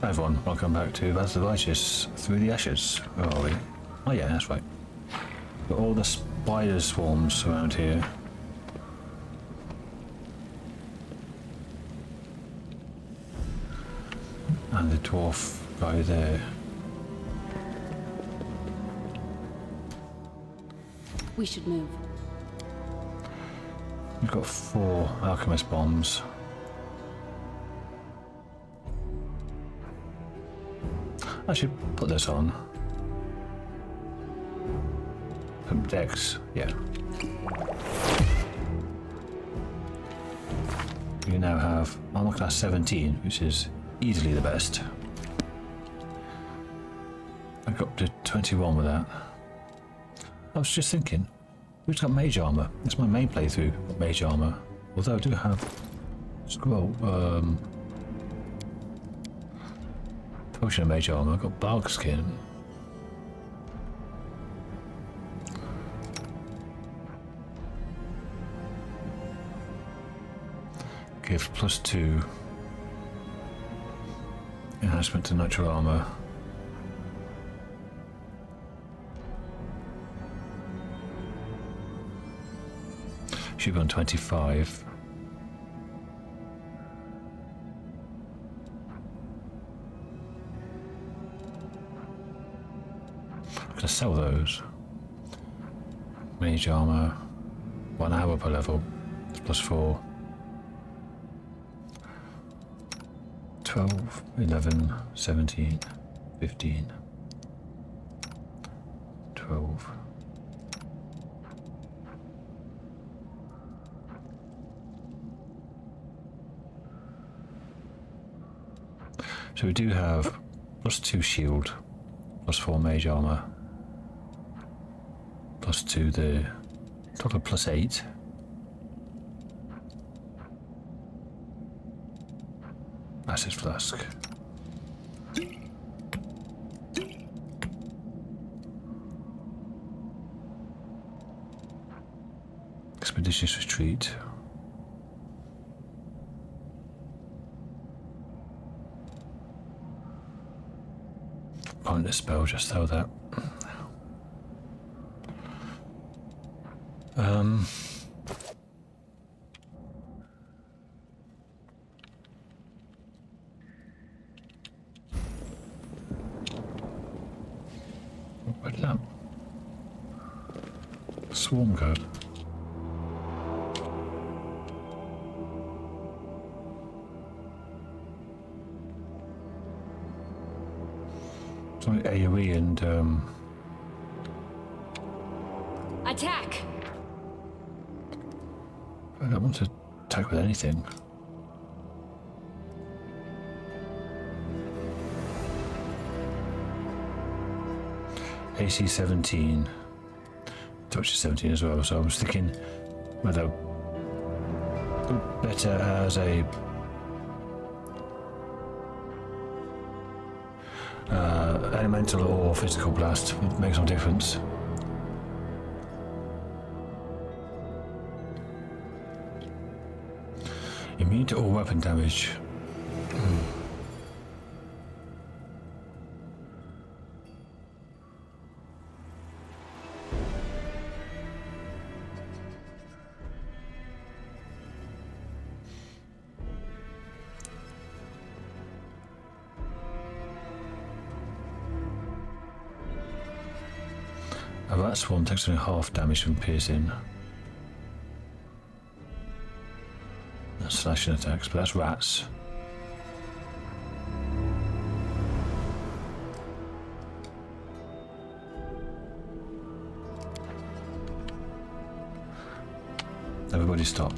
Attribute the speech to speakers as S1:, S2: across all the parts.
S1: Hi everyone, welcome back to Battle of the Righteous Through the Ashes. Where are we? Oh yeah, that's right. Got all the spider swarms around here. And the dwarf guy there.
S2: We should move.
S1: We've got 4 alchemist bombs. I should put this on. Some decks, yeah. You now have armor class 17, which is easily the best. I got up to 21 with that. I was just thinking, who's got mage armor? It's my main playthrough, mage armor. Although I do have scroll, potion of mage armor. I've got bark skin. Give +2 enhancement to natural armor. Should be on 25. I'm gonna sell those. Mage armor, 1 hour per level, it's +4. 12, 11, 17, 15, 12. So we do have +2 shield, +4 mage armor, +2 the total +8. Acid flask. Expeditious retreat. Pointless spell, just throw that. Where did that swarm go? It's like AoE and
S2: Attack!
S1: I don't want to attack with anything. AC 17. Touch is 17 as well, so I was thinking whether better as a elemental or physical blast would make some difference. Immune to all weapon damage. A rat swarm takes only half damage from piercing. That's slashing attacks, but that's rats. Everybody stop.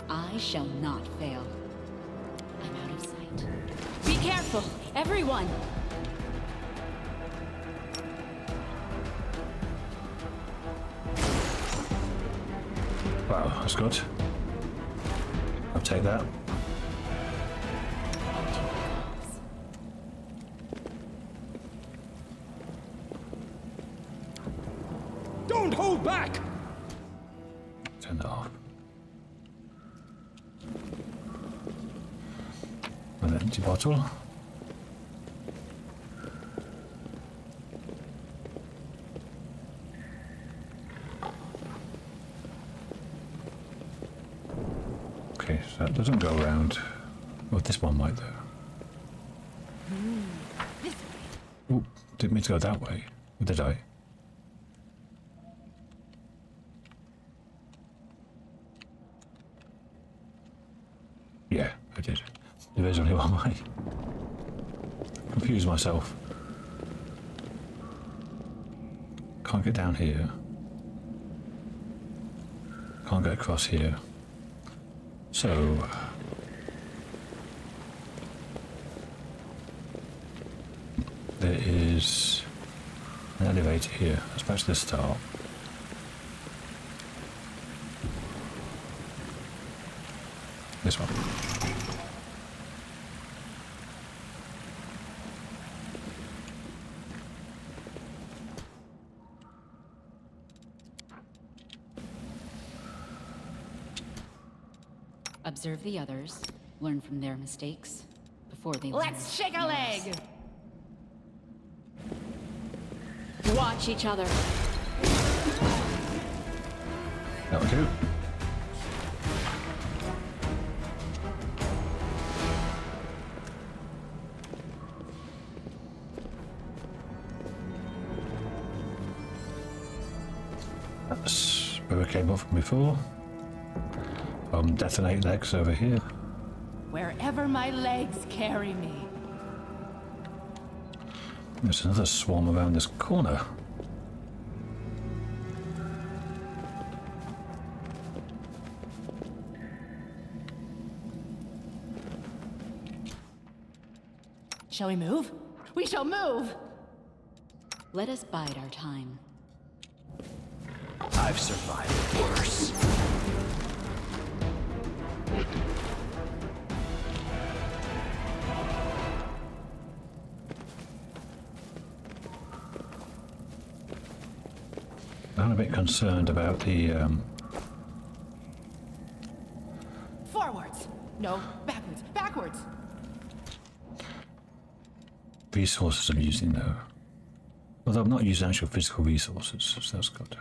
S2: I shall not fail. I'm out of sight. Be careful, everyone!
S1: Wow, that's good. I'll take that.
S3: Don't hold back!
S1: Turn that off. Empty bottle. Okay, so that doesn't go around. Well, this one might though. Oh, didn't mean to go that way. Or did I? Yeah, I did. There is only one way. Confused myself. Can't get down here. Can't get across here. So... there is an elevator here. Let's back to the start. This one.
S2: Observe the others, learn from their mistakes before they
S3: Let's shake a leg!
S2: Watch each other.
S1: That'll do. That's where we came up from before. Detonate legs over here.
S3: Wherever my legs carry me.
S1: There's another swarm around this corner.
S3: Shall we move? We shall move!
S2: Let us bide our time.
S4: I've survived worse.
S1: I'm a bit concerned about the
S3: Forwards! No, backwards, backwards!
S1: resources I'm using though. Although I'm not using actual physical resources, so that's good.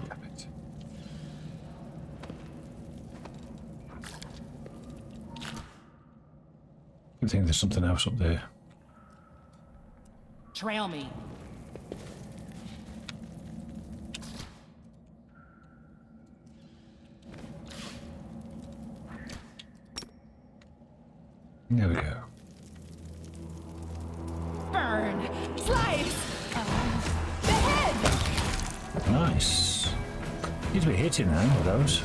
S1: Damn it. I think there's something else up there.
S3: Trail me.
S1: There we go.
S3: Burn! Slice! The head!
S1: Nice. Need to be hitting now with those.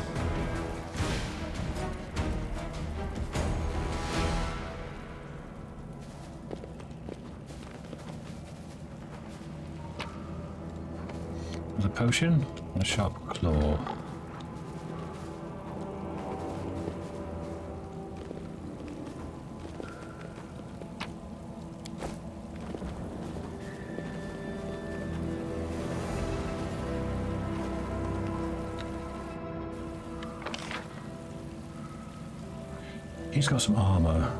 S1: There's a potion and a sharp claw. He's got some armor.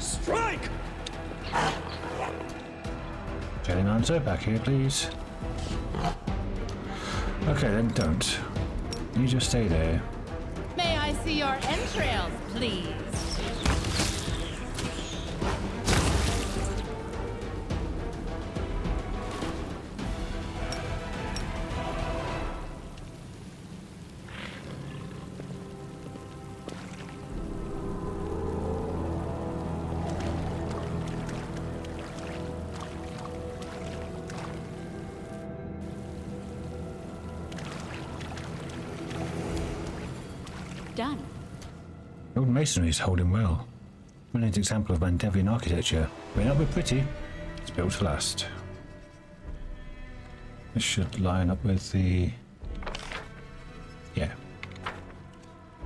S4: Strike!
S1: Jelly Mancer, back here, please. Okay, then don't. You just stay there.
S3: May I see your entrails, please?
S2: Done.
S1: Old masonry is holding well. Brilliant example of Mandevian architecture. May not be pretty, it's built to last. This should line up with the... yeah.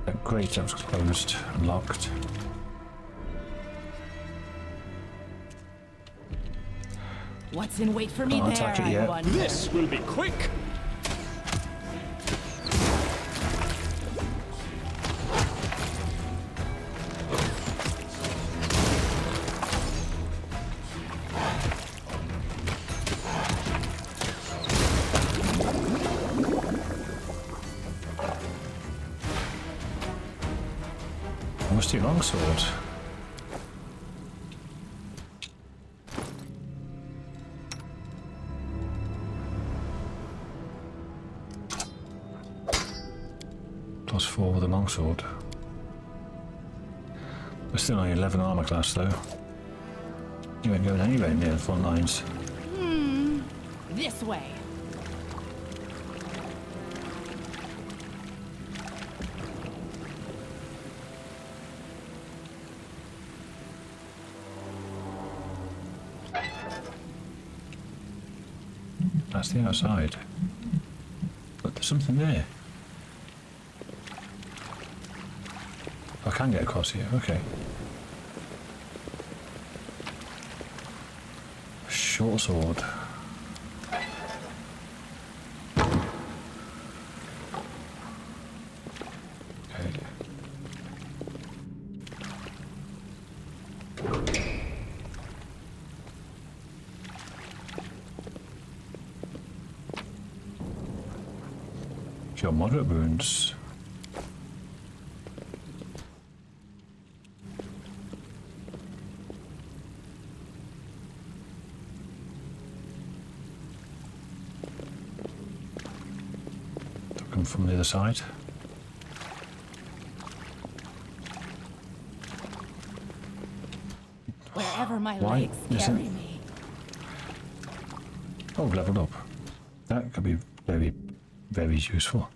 S1: That grate that was closed and locked.
S3: What's in wait for me
S1: Can't
S3: there,
S1: attack it
S3: I
S1: yet.
S3: wonder?
S4: This will be quick.
S1: Rusty longsword. +4 with a longsword. We're still only 11 armor class though. You ain't going anywhere near the front lines.
S3: This way.
S1: That's the outside. But there's something there. I can get across here, okay. Short sword. Okay. Your moderate wounds. From the other side.
S3: Wherever my
S1: Why
S3: legs
S1: isn't-
S3: carry me.
S1: Oh, leveled up. That could be very, very useful.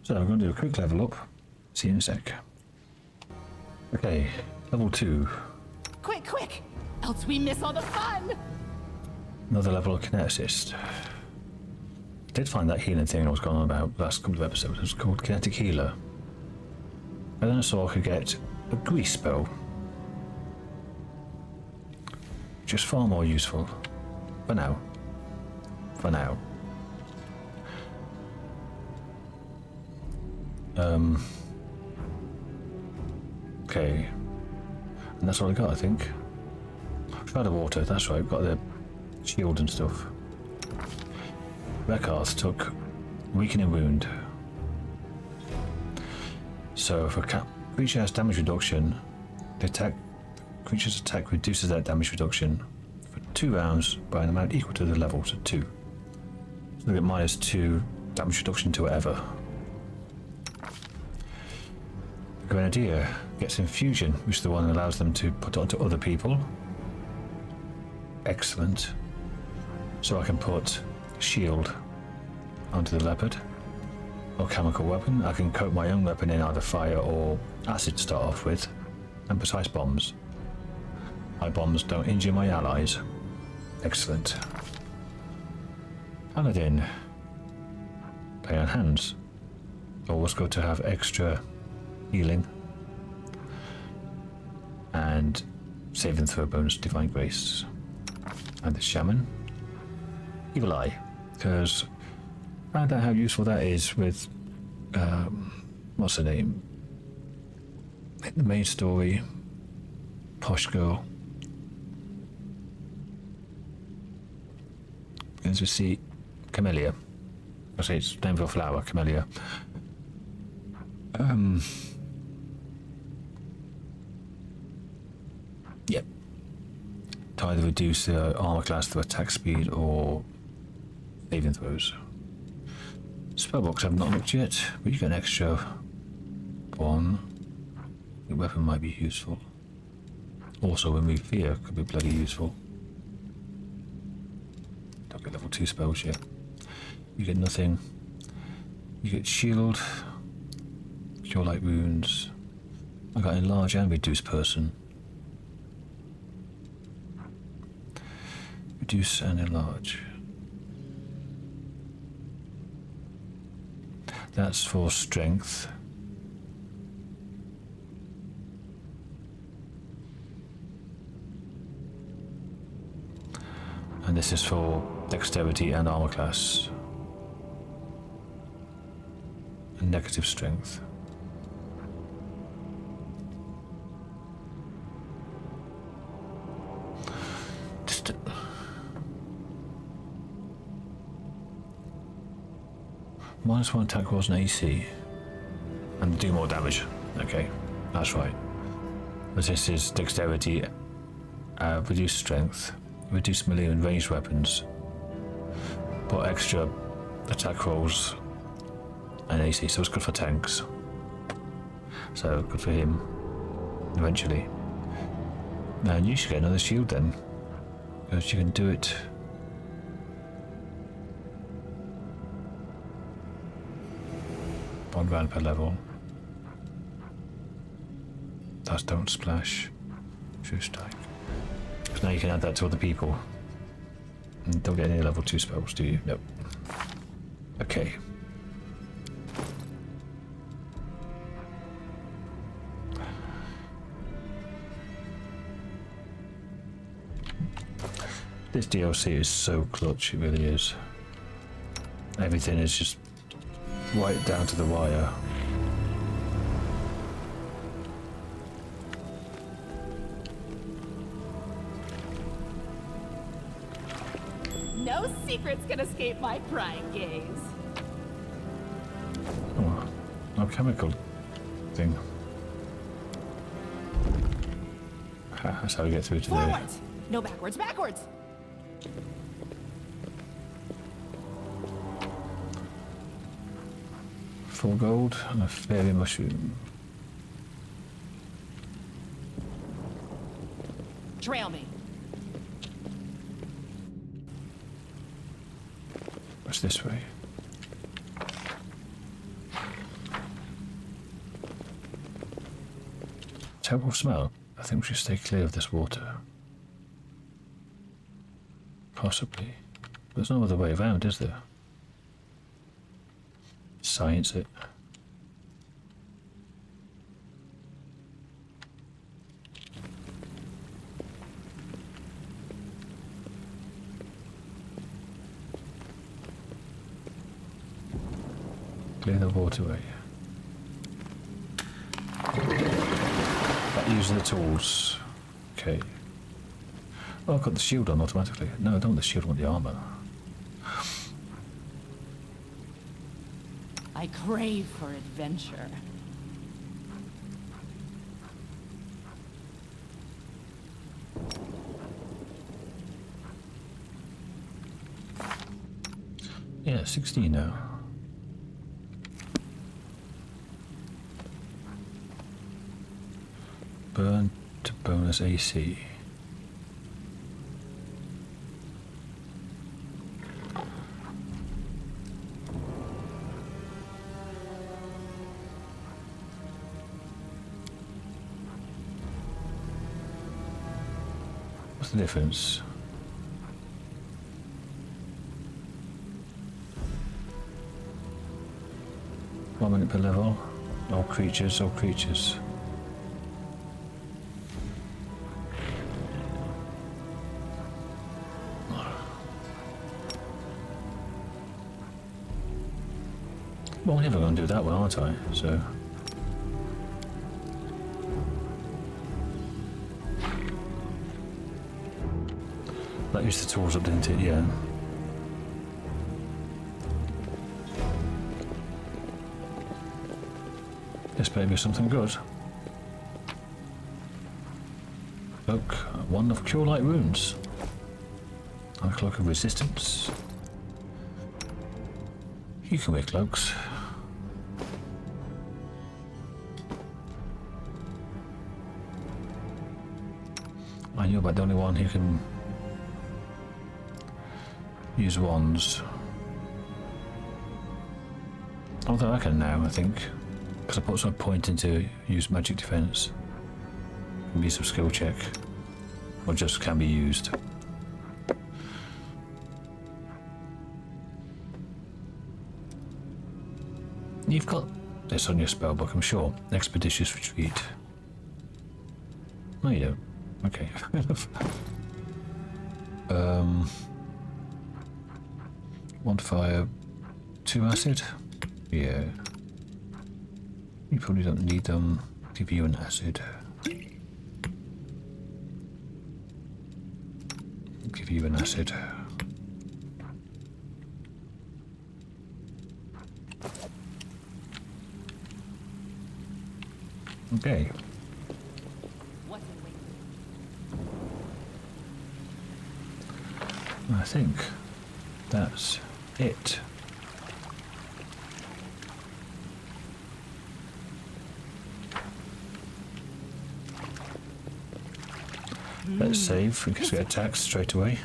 S1: So I'm going to do a quick level up. See you in a sec. Okay, level 2.
S3: Quick, quick! Else we miss all the fun!
S1: Another level of kineticist. I did find that healing thing I was going on about the last couple of episodes. It was called Kinetic Healer. And then I saw I could get a grease spell. Just far more useful. For now. For now. Okay. And that's all I got, I think. Shroud of Water, that's right. Got the shield and stuff. Rekarth took Weakening Wound. So if a creature has damage reduction, the creature's attack reduces that damage reduction for 2 rounds by an amount equal to the level, so 2. So they get -2 damage reduction to whatever. The Grenadier gets Infusion, which is the one that allows them to put it onto other people. Excellent. So I can put Shield onto the leopard, or chemical weapon. I can coat my own weapon in either fire or acid to start off with, and precise bombs. My bombs don't injure my allies. Excellent. Paladin. Lay on hands. Always good to have extra healing. And saving throw bonus, Divine Grace. And the Shaman. Evil Eye, because I found out how useful that is with, what's her name? The main story, Posh Girl. As we see, Camellia. I say it's name for a flower, Camellia. Yep. To either reduce the armor class to attack speed or saving throws. Spellbooks I've not looked yet, but you get an extra one. The weapon might be useful. Also, Remove Fear could be bloody useful. Don't get level 2 spells yet. You get nothing. You get Shield, Cure Light Wounds. I got Enlarge and Reduce Person. Reduce and Enlarge. That's for strength. And this is for dexterity and armor class. And negative strength. Just -1 attack rolls and AC. And do more damage. Okay, that's right. But this is dexterity, reduced strength, reduced melee and ranged weapons, but extra attack rolls and AC, so it's good for tanks. So good for him, eventually. And you should get another shield then, because you can do it. One round per level. That's don't splash. True strike. So now you can add that to other people. And don't get any level 2 spells, do you? Nope. Okay. This DLC is so clutch, it really is. Everything is just right down to the wire.
S3: No secrets can escape my prying gaze.
S1: Oh, no chemical thing. Ha, that's how we get through to there.
S3: Forwards! No backwards, backwards!
S1: Full gold and a fairy mushroom.
S3: Trail me.
S1: What's this way? Terrible smell. I think we should stay clear of this water. Possibly. There's no other way around, is there? Science it. Clear the waterway. That using the tools. Okay. Oh, I've got the shield on automatically. No, I don't want the shield, I want the armor.
S3: I crave for adventure.
S1: Yeah, 16 now. Burn to bonus AC. What's the difference? One minute per level. All creatures, all creatures. Well, I'm never going to do that one, aren't I? So. That used the tools up, didn't it? Yeah. This may be something good. Cloak, one of Cure Light Runes. And a Cloak of Resistance. You can wear cloaks. I knew about the only one who can use wands. Although I can now, I think. Because I put some point into use magic defense. Can be some skill check. Or just can be used. You've got this on your spellbook, I'm sure. Expeditious Retreat. No, you don't. Okay. 1 fire, 2 acid. Yeah. You probably don't need them. Give you an acid. Give you an acid. Okay. I think that's it. Let's save in case we get attacked straight away.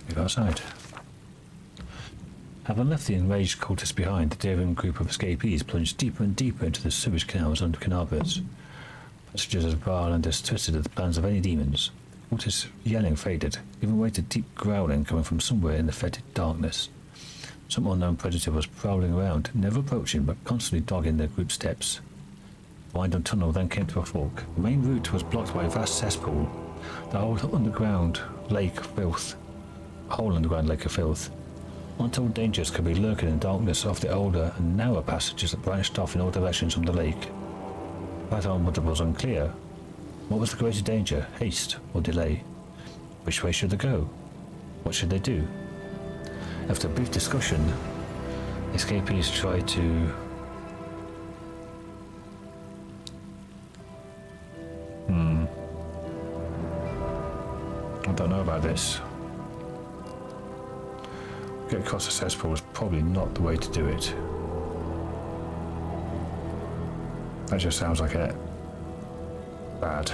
S1: Move outside. Having left the enraged cultists behind, the daring group of escapees plunged deeper and deeper into the sewage canals under Kenabres. Passages as vile and twisted as the plans of any demons. Cultists' yelling faded, giving way to deep growling coming from somewhere in the fetid darkness. Some unknown predator was prowling around, never approaching but constantly dogging their group's steps. The winding tunnel then came to a fork. The main route was blocked by a vast cesspool, the whole underground lake of filth. Untold dangers could be lurking in the darkness of the older and narrower passages that branched off in all directions from the lake. The path onward was unclear. What was the greater danger, haste or delay? Which way should they go? What should they do? After a brief discussion, the escapees tried to... I don't know about this. Get across the cesspool is probably not the way to do it. That just sounds like a bad.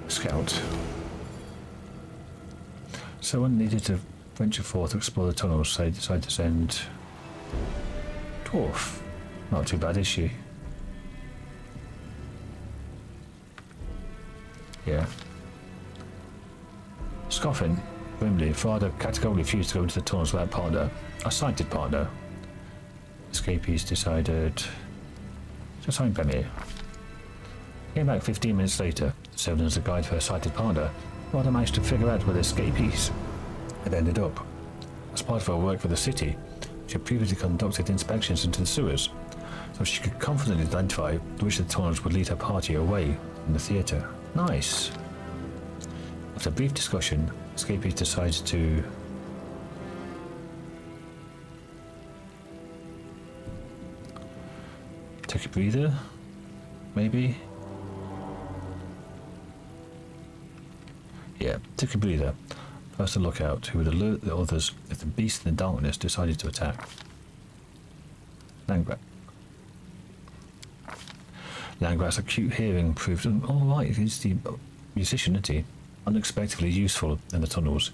S1: Scout. Someone needed to venture forth to explore the tunnels, so they decided to send Dwarf. Not too bad, is she? Yeah. Scoffing, grimly, Father Catacomb refused to go into the tunnels without partner. A sighted partner. Escapees decided to sign Premier. Came back 15 minutes later, serving as a guide for a sighted partner. Father managed to figure out where the escapees had ended up. As part of her work for the city, she had previously conducted inspections into the sewers, so she could confidently identify which of the tunnels would lead her party away from the theatre. Nice. After a brief discussion, escapees decided to take a breather, maybe? Yeah, take a breather. First a lookout who would alert the others if the beast in the darkness decided to attack. Langrat's acute hearing proved alright against the musician, isn't he? Unexpectedly useful in the tunnels.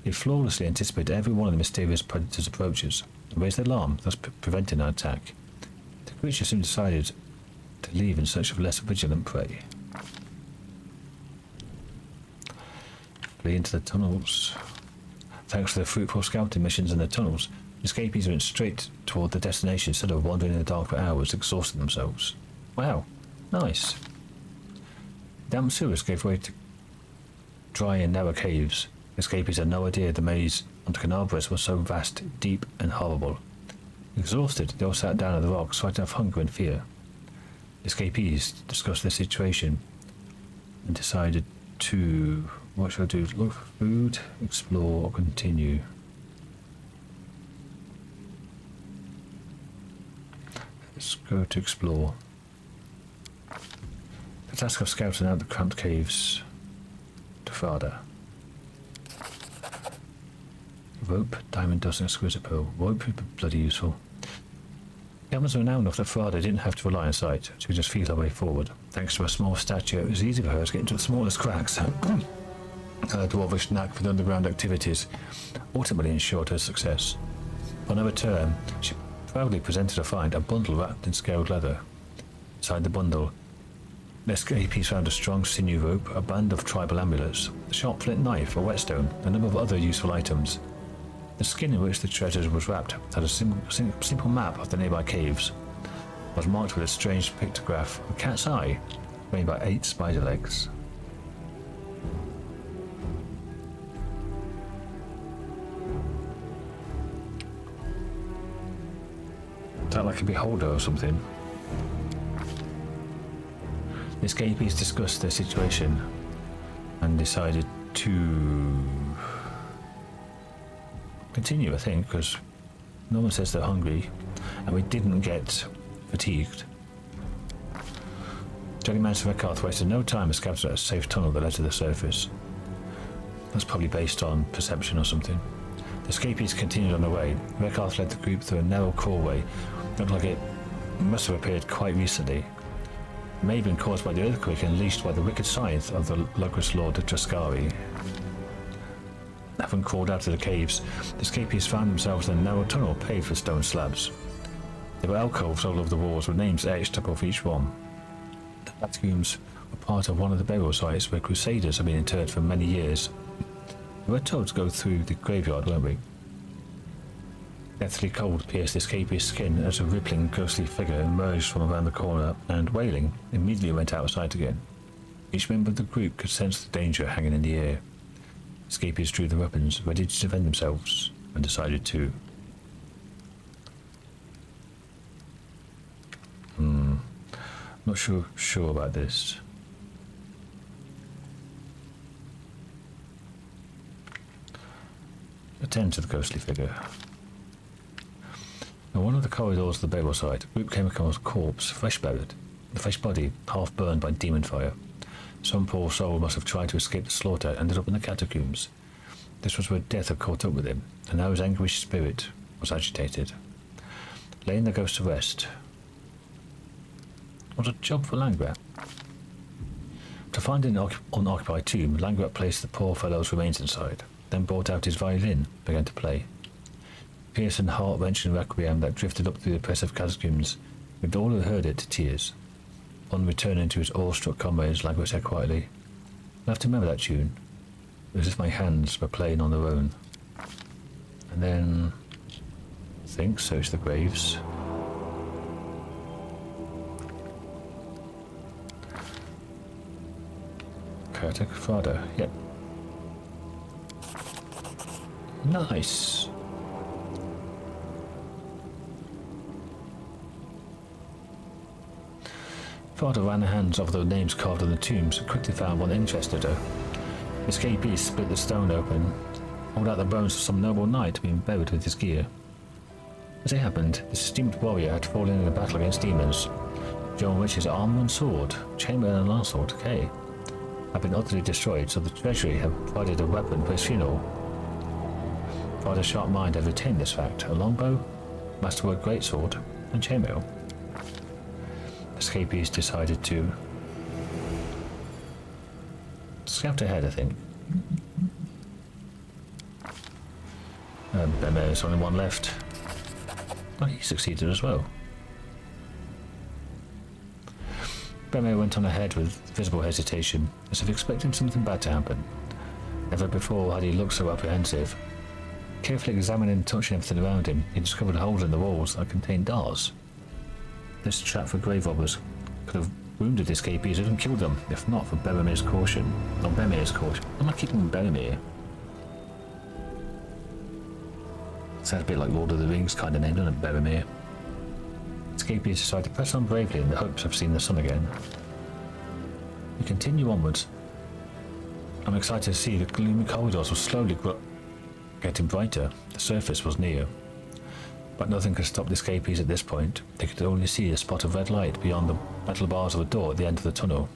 S1: He flawlessly anticipated every one of the mysterious predators' approaches and raised the alarm, thus preventing an attack. The creature soon decided to leave in search of less vigilant prey. Flee into the tunnels. Thanks to the fruitful scouting missions in the tunnels, the escapees went straight toward the destination instead of wandering in the dark for hours, exhausting themselves. Wow, nice. Damp sewers gave way to dry and narrow caves. Escapees had no idea the maze under Kenabres was so vast, deep, and horrible. Exhausted, they all sat down on the rocks, fighting off hunger and fear. Escapees discussed their situation and decided to... What should I do? Look for food, explore, or continue? Let's go to explore. The task of scouting out the cramped caves to Farda. Rope, diamond dust, and exquisite pearl. Rope would be bloody useful. Cameras were now enough that Farda didn't have to rely on sight. She could just feel her way forward. Thanks to her small stature, it was easy for her to get into the smallest cracks. Her dwarvish knack for the underground activities ultimately ensured her success. On her return, she proudly presented her find, a bundle wrapped in scaled leather. Inside the bundle, the escapees found a strong sinew rope, a band of tribal amulets, a sharp flint knife, a whetstone, and a number of other useful items. The skin in which the treasure was wrapped had a simple map of the nearby caves. It was marked with a strange pictograph, a cat's eye, made by 8 spider legs. Is that like a beholder or something? The escapees discussed their situation and decided to continue, I think, because no one says they're hungry and we didn't get fatigued. Dragon Man's Rekarth wasted no time as captured a safe tunnel that led to the surface. That's probably based on perception or something. The escapees continued on their way. Rekarth led the group through a narrow crawlway. Looked like it must have appeared quite recently. It may have been caused by the earthquake unleashed by the wicked scythe of the Logrus Lord of Draskari. Having crawled out of the caves, the escapees found themselves in a narrow tunnel paved with stone slabs. There were alcoves all over the walls with names etched above each one. The catacombs were part of one of the burial sites where crusaders have been interred for many years. We were told to go through the graveyard, weren't we? Deathly cold pierced the escapee's skin as a rippling, ghostly figure emerged from around the corner and, wailing, immediately went outside again. Each member of the group could sense the danger hanging in the air. Escapees drew their weapons, ready to defend themselves, and decided to. Not sure about this. Attend to the ghostly figure. In one of the corridors of the burial site, the group came across a corpse, fresh buried, the fresh body half burned by demon fire. Some poor soul must have tried to escape the slaughter and ended up in the catacombs. This was where death had caught up with him, and now his anguished spirit was agitated. Laying the ghost to rest was a job for Langrat. To find an unoccupied tomb, Langrat placed the poor fellow's remains inside, then brought out his violin and began to play. Piercing, heart-wrenching requiem that drifted up through the oppressive catacombs, with all who heard it to tears. On returning to his awe-struck comrades, Langrat said quietly, "I'll have to remember that tune, as if my hands were playing on their own." And then, search the graves. Father, yep. Nice. Father ran her hands over the names carved on the tombs and quickly found one that interested her. The escapees split the stone open, pulled out the bones of some noble knight being buried with his gear. As it happened, this esteemed warrior had fallen in a battle against demons, during which his armor and sword, chainmail and lancel decay, had been utterly destroyed, so the treasury had provided a weapon for his funeral. Father's sharp mind had retained this fact: a longbow, masterwork greatsword, and chainmail. Escapees decided to scout ahead, I think. There's only one left. Oh, he succeeded as well. Beme went on ahead with visible hesitation, as if expecting something bad to happen. Never before had he looked so apprehensive. Carefully examining and touching everything around him, he discovered holes in the walls that contained darts. This trap for grave robbers could have wounded the escapees and killed them, if not for Beremir's caution. Not Beremir's caution. I'm not keeping Beremir. Sounds a bit like Lord of the Rings kind of name, doesn't it, Beremir? Escapees decided to press on bravely in the hopes of seeing the sun again. We continue onwards. I'm excited to see the gloomy corridors were slowly getting brighter. The surface was near. But nothing could stop the escapees at this point. They could only see a spot of red light beyond the metal bars of a door at the end of the tunnel.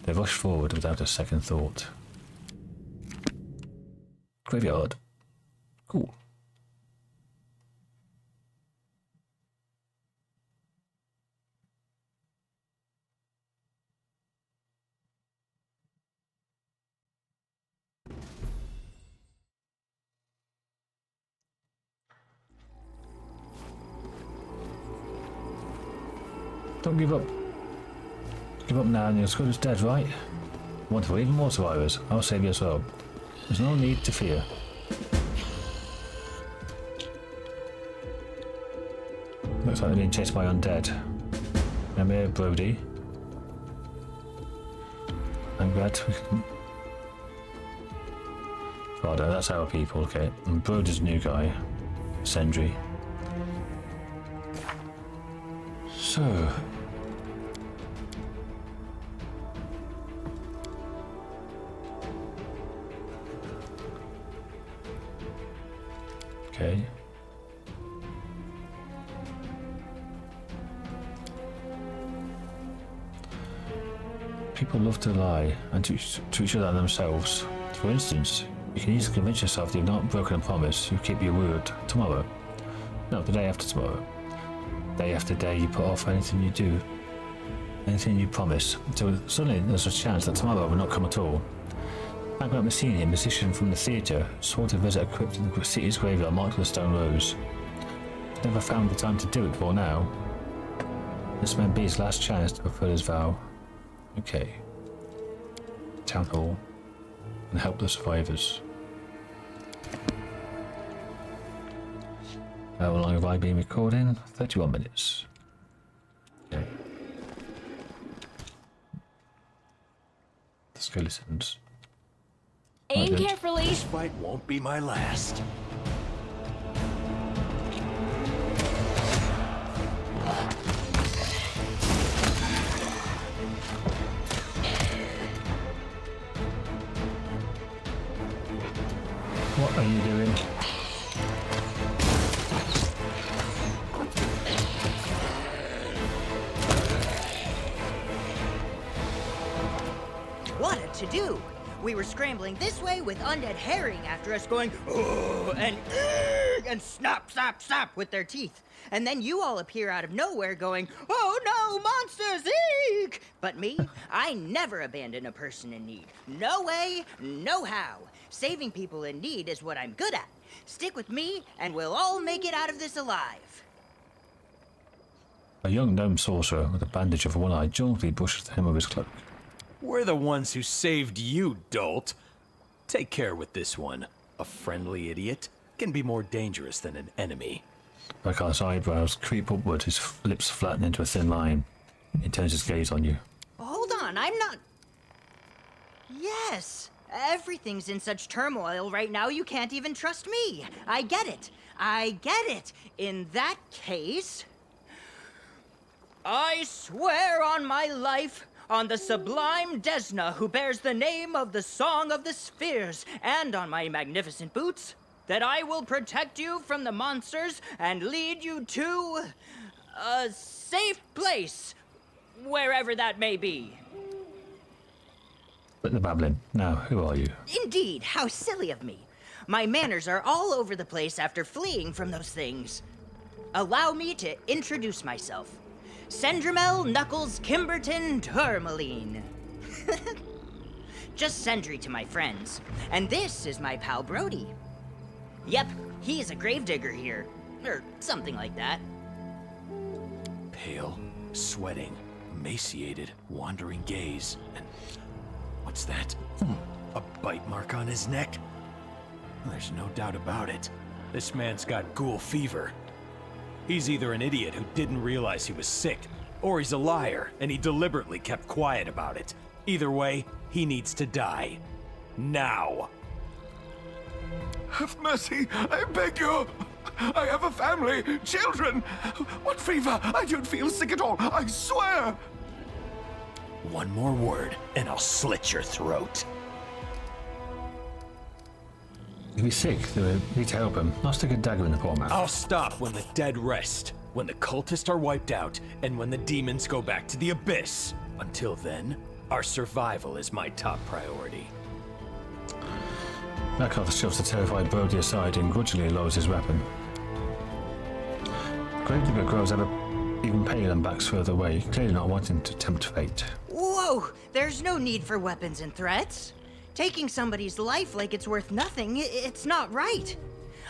S1: They rushed forward without a second thought. Graveyard. Cool. Don't give up. Give up now and your squad is dead, right? Want for even more survivors? I'll save you as well. There's no need to fear. Looks like they're being chased by undead. Emir, Brody. I'm glad we can... Father, that's our people, okay. And Brody's new guy, Sindri. So. Okay. People love to lie and to each other and themselves. For instance, you can easily convince yourself that you've not broken a promise, you keep your word tomorrow. No, the day after tomorrow. Day after day you put off anything you do, anything you promise. So suddenly there's a chance that tomorrow will not come at all. Bankrupt Messini, a musician from the theatre, swore to visit a crypt in the city's graveyard marked with a stone rose. Never found the time to do it before now. This may be his last chance to fulfill his vow. Okay. Town hall. And help the survivors. How long have I been recording? 31 minutes. Okay. The skeletons.
S2: Aim carefully.
S4: This fight won't be my last.
S1: What are you doing?
S5: What a to-do! We were scrambling this way with undead herring after us going, oh, and snap, snap, snap with their teeth. And then you all appear out of nowhere going, oh no, monsters, eek! But me, I never abandon a person in need. No way, no how. Saving people in need is what I'm good at. Stick with me, and we'll all make it out of this alive.
S1: A young gnome sorcerer with a bandage over one eye jauntily brushes the hem of his cloak.
S4: We're the ones who saved you, dolt. Take care with this one. A friendly idiot can be more dangerous than an enemy.
S1: Rakar's eyebrows creep upward, his lips flatten into a thin line. He turns his gaze on you.
S5: Hold on, I'm not... Yes, everything's in such turmoil right now you can't even trust me. I get it. I get it. In that case... I swear on my life, on the sublime Desna who bears the name of the Song of the Spheres, and on my magnificent boots, that I will protect you from the monsters and lead you to a safe place, wherever that may be.
S1: But the babbling. Now, who are you?
S5: Indeed, how silly of me. My manners are all over the place after fleeing from those things. Allow me to introduce myself. Sendrimel Knuckles Kimberton Tourmaline. Just Sindri to my friends. And this is my pal Brody. Yep, he's a gravedigger here. Or something like that.
S4: Pale, sweating, emaciated, wandering gaze, and... what's that? A bite mark on his neck? There's no doubt about it. This man's got ghoul fever. He's either an idiot who didn't realize he was sick, or he's a liar and he deliberately kept quiet about it. Either way, he needs to die. Now!
S6: Have mercy, I beg you. I have a family, children. What fever? I don't feel sick at all, I swear.
S4: One more word, and I'll slit your throat.
S1: If he's sick, we need to help him. I'll stick a dagger in the poor man.
S4: I'll stop when the dead rest, when the cultists are wiped out, and when the demons go back to the abyss. Until then, our survival is my top priority.
S1: Rakar shoves the terrified Brody aside and grudgingly lowers his weapon. Gravedigger grows ever even paler and backs further away, clearly not wanting to tempt fate.
S5: Whoa! There's no need for weapons and threats. Taking somebody's life like it's worth nothing, it's not right.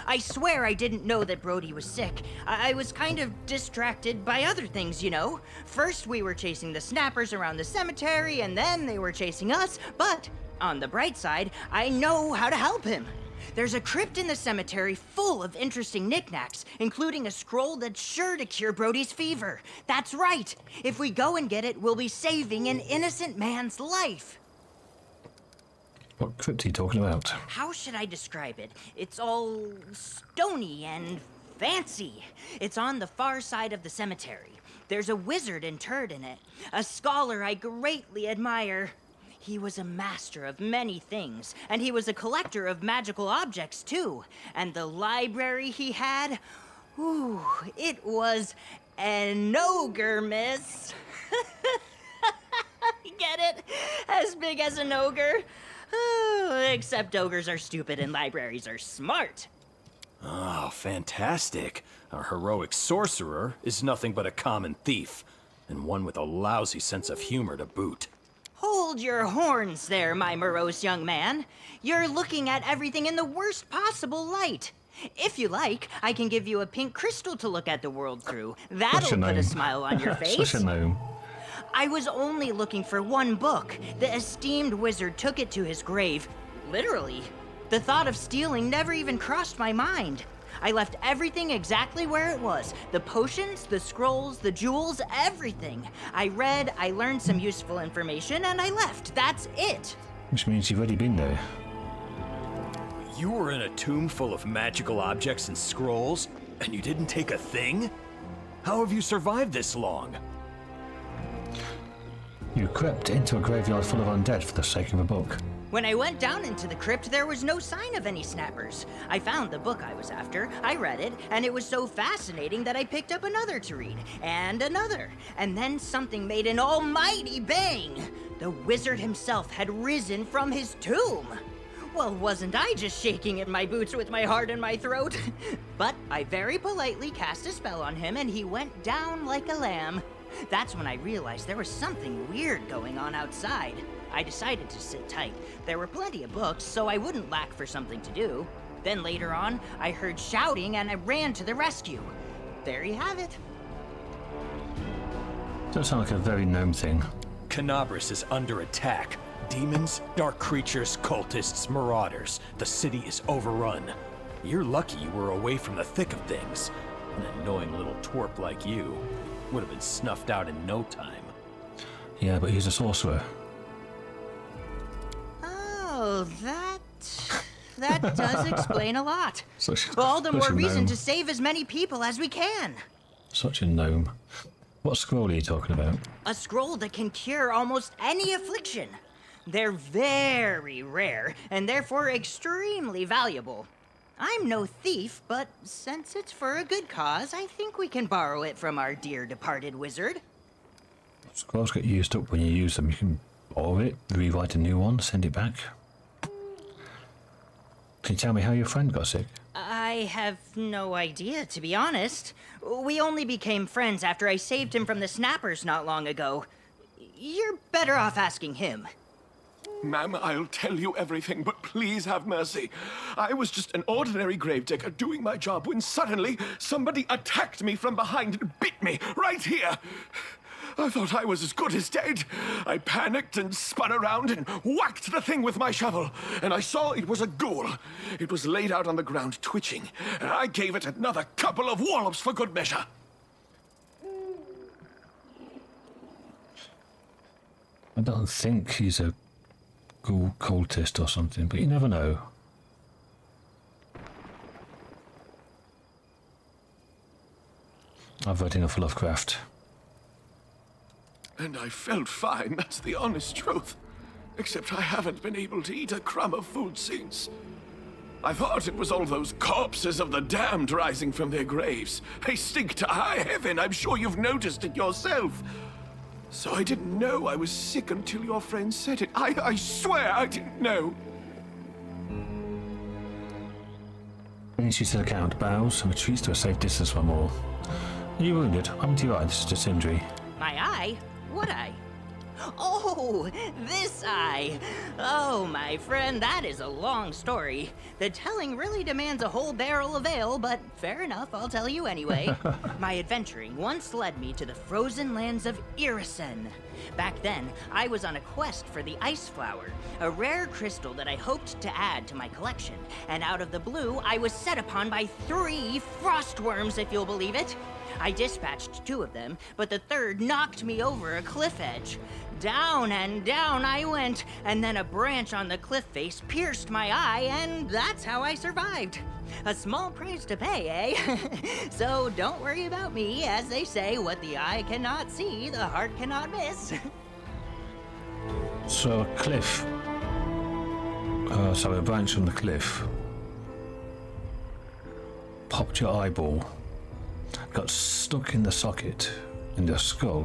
S5: I swear I didn't know that Brody was sick. I was kind of distracted by other things, you know? First we were chasing the snappers around the cemetery, and then they were chasing us, but on the bright side, I know how to help him. There's a crypt in the cemetery full of interesting knickknacks, including a scroll that's sure to cure Brody's fever. That's right! If we go and get it, we'll be saving an innocent man's life.
S1: What crypt are you talking about?
S5: How should I describe it? It's all stony and fancy. It's on the far side of the cemetery. There's a wizard interred in it, a scholar I greatly admire. He was a master of many things, and he was a collector of magical objects, too. And the library he had, ooh, it was an ogre, miss. Get it? As big as an ogre. Oh, except ogres are stupid and libraries are smart.
S4: Oh, fantastic. Our heroic sorcerer is nothing but a common thief, and one with a lousy sense of humor to boot.
S5: Hold your horns there, my morose young man. You're looking at everything in the worst possible light. If you like, I can give you a pink crystal to look at the world through. That'll put a smile on your face.
S1: Such a gnome.
S5: I was only looking for one book. The esteemed wizard took it to his grave. Literally. The thought of stealing never even crossed my mind. I left everything exactly where it was. The potions, the scrolls, the jewels, everything. I read, I learned some useful information, and I left. That's it.
S1: Which means you've already been there.
S4: You were in a tomb full of magical objects and scrolls, and you didn't take a thing? How have you survived this long?
S1: You crept into a graveyard full of undead for the sake of a book.
S5: When I went down into the crypt, there was no sign of any snappers. I found the book I was after, I read it, and it was so fascinating that I picked up another to read, and another. And then something made an almighty bang! The wizard himself had risen from his tomb! Well, wasn't I just shaking in my boots with my heart in my throat? But I very politely cast a spell on him, and he went down like a lamb. That's when I realized there was something weird going on outside. I decided to sit tight. There were plenty of books, so I wouldn't lack for something to do. Then later on, I heard shouting and I ran to the rescue. There you have it.
S1: Doesn't sound like a very gnome thing.
S4: Kenabres is under attack. Demons, dark creatures, cultists, marauders. The city is overrun. You're lucky you were away from the thick of things. An annoying little twerp like you would have been snuffed out in no time.
S1: Yeah, but he's a sorcerer.
S5: Oh, that does explain a lot. All the
S1: such
S5: more
S1: a
S5: reason
S1: gnome.
S5: to save as many people as we can.
S1: Such a gnome. What scroll are you talking about?
S5: A scroll that can cure almost any affliction. They're very rare, and therefore extremely valuable. I'm no thief, but since it's for a good cause, I think we can borrow it from our dear departed wizard.
S1: Scrolls get used up when you use them. You can borrow it, rewrite a new one, send it back. Can you tell me how your friend got sick?
S5: I have no idea, to be honest. We only became friends after I saved him from the snappers not long ago. You're better off asking him.
S6: Ma'am, I'll tell you everything, but please have mercy. I was just an ordinary gravedigger doing my job when suddenly somebody attacked me from behind and bit me right here. I thought I was as good as dead. I panicked and spun around and whacked the thing with my shovel, and I saw it was a ghoul. It was laid out on the ground, twitching, and I gave it another couple of wallops for good measure.
S1: I don't think he's a ghoul cultist or something, but you never know. I've read enough Lovecraft.
S6: And I felt fine, that's the honest truth. Except I haven't been able to eat a crumb of food since. I thought it was all those corpses of the damned rising from their graves. They stink to high heaven, I'm sure you've noticed it yourself. So I didn't know I was sick until your friend said it. I swear I didn't know.
S1: Brings you to the count, bows, and retreats to a safe distance for more. Are you wounded? I'm to your eye, this is to Sindri.
S5: My eye? What eye? Oh, this eye. Oh, my friend, that is a long story. The telling really demands a whole barrel of ale, but fair enough, I'll tell you anyway. My adventuring once led me to the frozen lands of Irisen. Back then, I was on a quest for the Ice Flower, a rare crystal that I hoped to add to my collection. And out of the blue, I was set upon by 3 frostworms, if you'll believe it. I dispatched 2 of them, but the third knocked me over a cliff edge. Down and down I went, and then a branch on the cliff face pierced my eye, and that's how I survived. A small price to pay, eh? So don't worry about me, as they say, what the eye cannot see, the heart cannot miss.
S1: So a cliff. So a branch from the cliff popped your eyeball, got stuck in the socket in the skull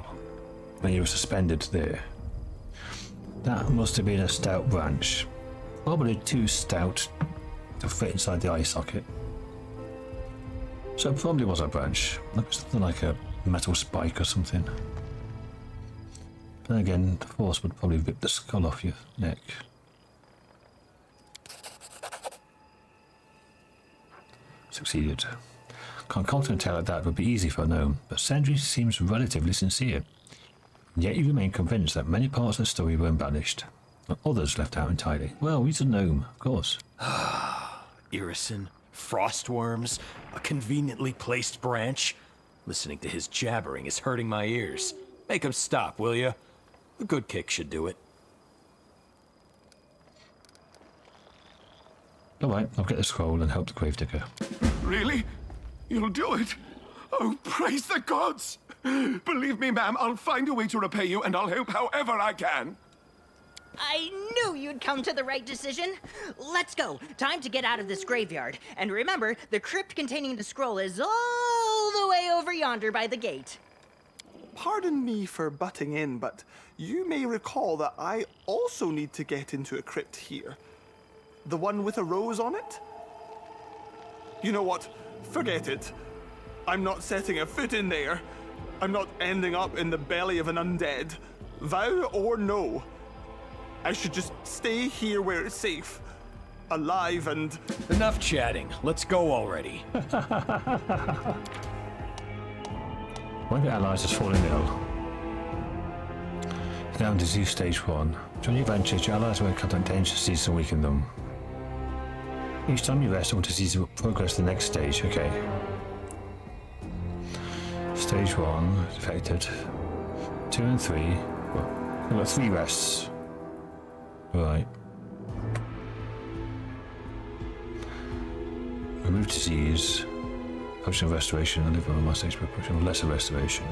S1: when you were suspended there. That must have been a stout branch, probably too stout to fit inside the eye socket. So it probably was a branch, something like a metal spike or something. But then again, the force would probably rip the skull off your neck. Succeeded. Concocting a tale like that would be easy for a gnome, but Sindri seems relatively sincere. Yet you remain convinced that many parts of the story were embellished, and others left out entirely. Well, he's a gnome, of course.
S4: Irrison, frostworms, a conveniently placed branch. Listening to his jabbering is hurting my ears. Make him stop, will you? A good kick should do it.
S1: Alright, I'll get the scroll and help the gravedigger.
S6: Really? You'll do it? Oh, praise the gods! Believe me, ma'am, I'll find a way to repay you, and I'll help however I can.
S5: I knew you'd come to the right decision. Let's go. Time to get out of this graveyard. And remember, the crypt containing the scroll is all the way over yonder by the gate.
S7: Pardon me for butting in, but you may recall that I also need to get into a crypt here. The one with a rose on it? You know what? Forget it. I'm not setting a foot in there. I'm not ending up in the belly of an undead. Vow or no. I should just stay here where it's safe. Alive and...
S4: Enough chatting. Let's go already.
S1: One of your allies has fallen ill. Now in disease stage 1. During your ventures, your allies will encounter dangerous disease and weaken them. Each time you rest, all disease will progress to the next stage. Okay. Stage 1 affected. 2 and 3. Well, we've got 3 rests. Right. Remove disease. Potion of restoration. I live on my stage by potion of lesser restoration.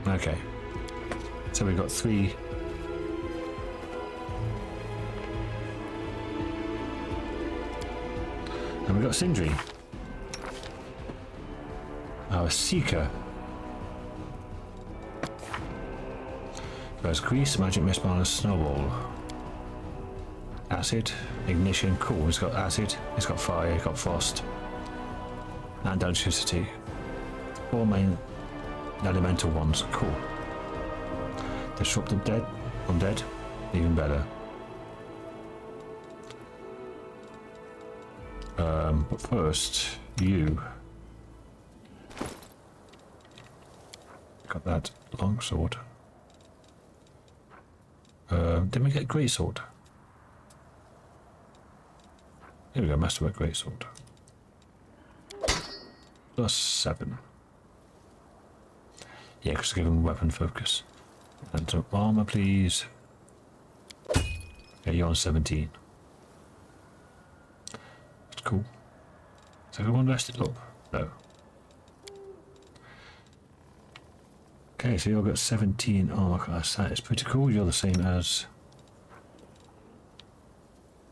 S1: Okay. So we've got 3. And we've got Sindri. Our seeker. There's grease, magic mist, and snowball. Acid, ignition, cool. It's got acid, it's got fire, it's got frost, and electricity. 4 main elemental ones. Cool. Disrupt the dead, undead, even better. But first, you got that long sword. Didn't we get great sword? Here we go, masterwork great sword. +7. Yeah, because give him weapon focus. And some armor, please. Okay, you're on 17. That's cool. Is everyone rested up? No. Okay, so you've got 17 armor class. That is pretty cool. You're the same as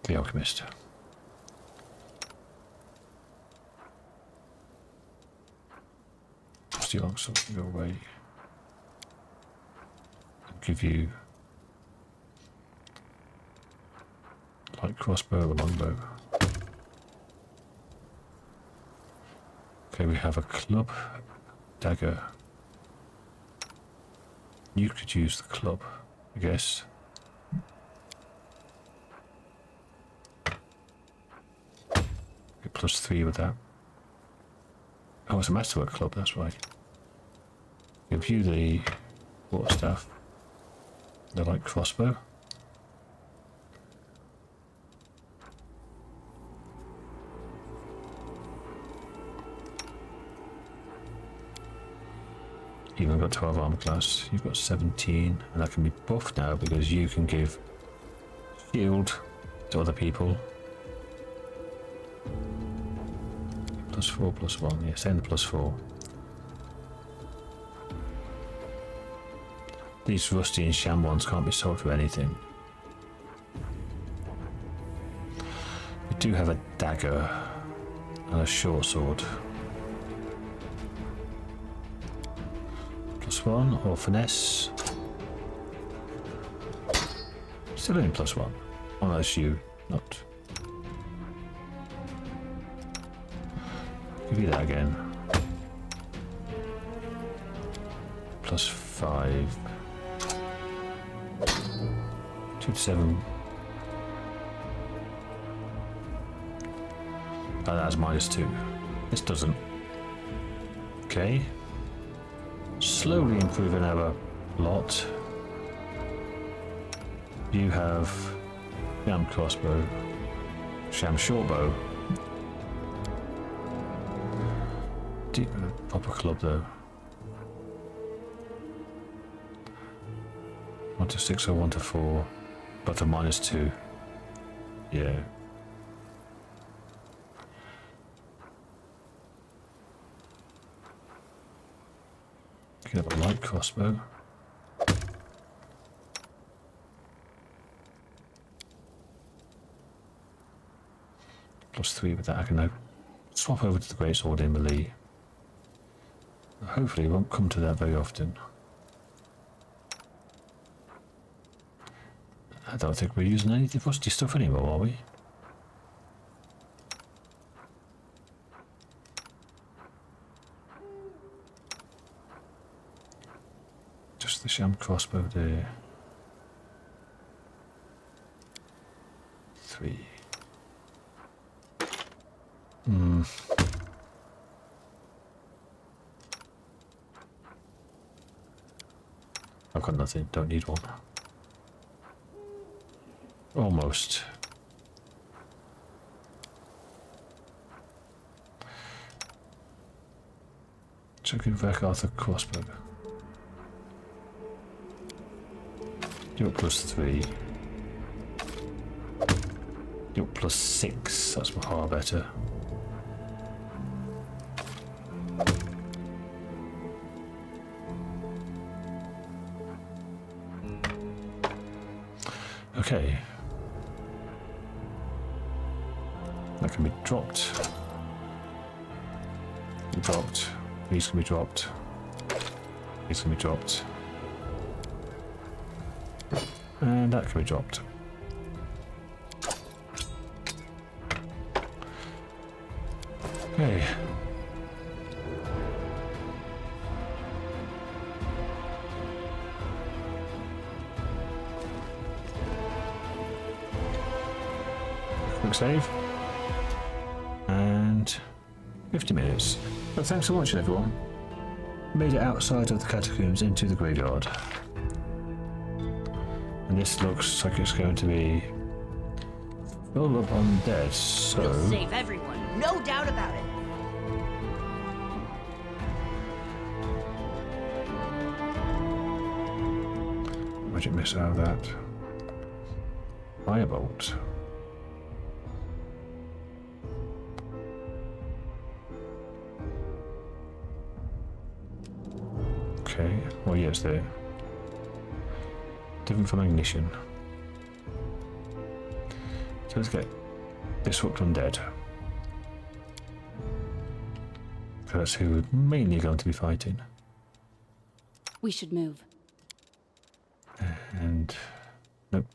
S1: the alchemist. Steal on something your way. I'll give you light crossbow or longbow. Okay, we have a club, dagger. You could use the club, I guess. Get +3 with that. Oh, it's a masterwork club, that's right. Give you the water staff. The light crossbow. even got 12 armor class. You've got 17, and that can be buffed now because you can give shield to other people. +4, +1. Yeah, stay in the +4. These rusty and sham ones can't be sold for anything. We do have a dagger and a short sword. +1 or finesse. Still only +1. Unless you not. Give you that again. +5. 2 to 7. Oh, that's -2. This doesn't. Okay. Slowly improving our lot. You have sham crossbow, sham shortbow. Proper club though. 1 to 6 or 1 to 4, but a -2. Yeah. You can have a light crossbow. +3 with that. I can now swap over to the greatsword in melee. Hopefully, it won't come to that very often. I don't think we're using any rusty stuff anymore, are we? Just the sham crossbow there. 3. I've got nothing, don't need one. Almost. Checking back Arthur crossbow. You're +3. You're +6, that's far better. Okay. That can be dropped. Dropped. These can be dropped. These can be dropped. And that can be dropped. Okay. Quick save. And 50 minutes. Well, thanks for watching, everyone. Made it outside of the catacombs into the graveyard. And this looks like it's going to be full of undead, so...
S5: We'll save everyone, no doubt about it.
S1: Magic missile out of that. Firebolt. Okay, well, yes, there. Different from ignition. So let's get disrupt undead. So that's who we're mainly going to be fighting.
S2: We should move.
S1: And nope,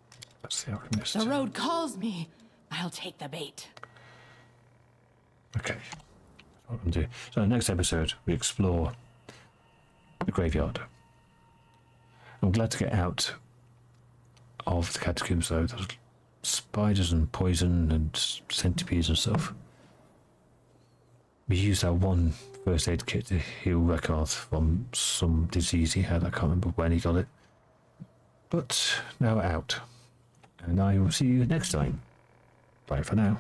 S1: that's the alchemist.
S3: The road calls me. I'll take the bait.
S1: Okay, that's what I'm doing. So in the next episode, we explore the graveyard. I'm glad to get out of the catacombs though. There's spiders and poison and centipedes and stuff. We used our one first aid kit to heal Rekarth from some disease he had. I can't remember when he got it. But now we're out. And I will see you next time. Bye for now.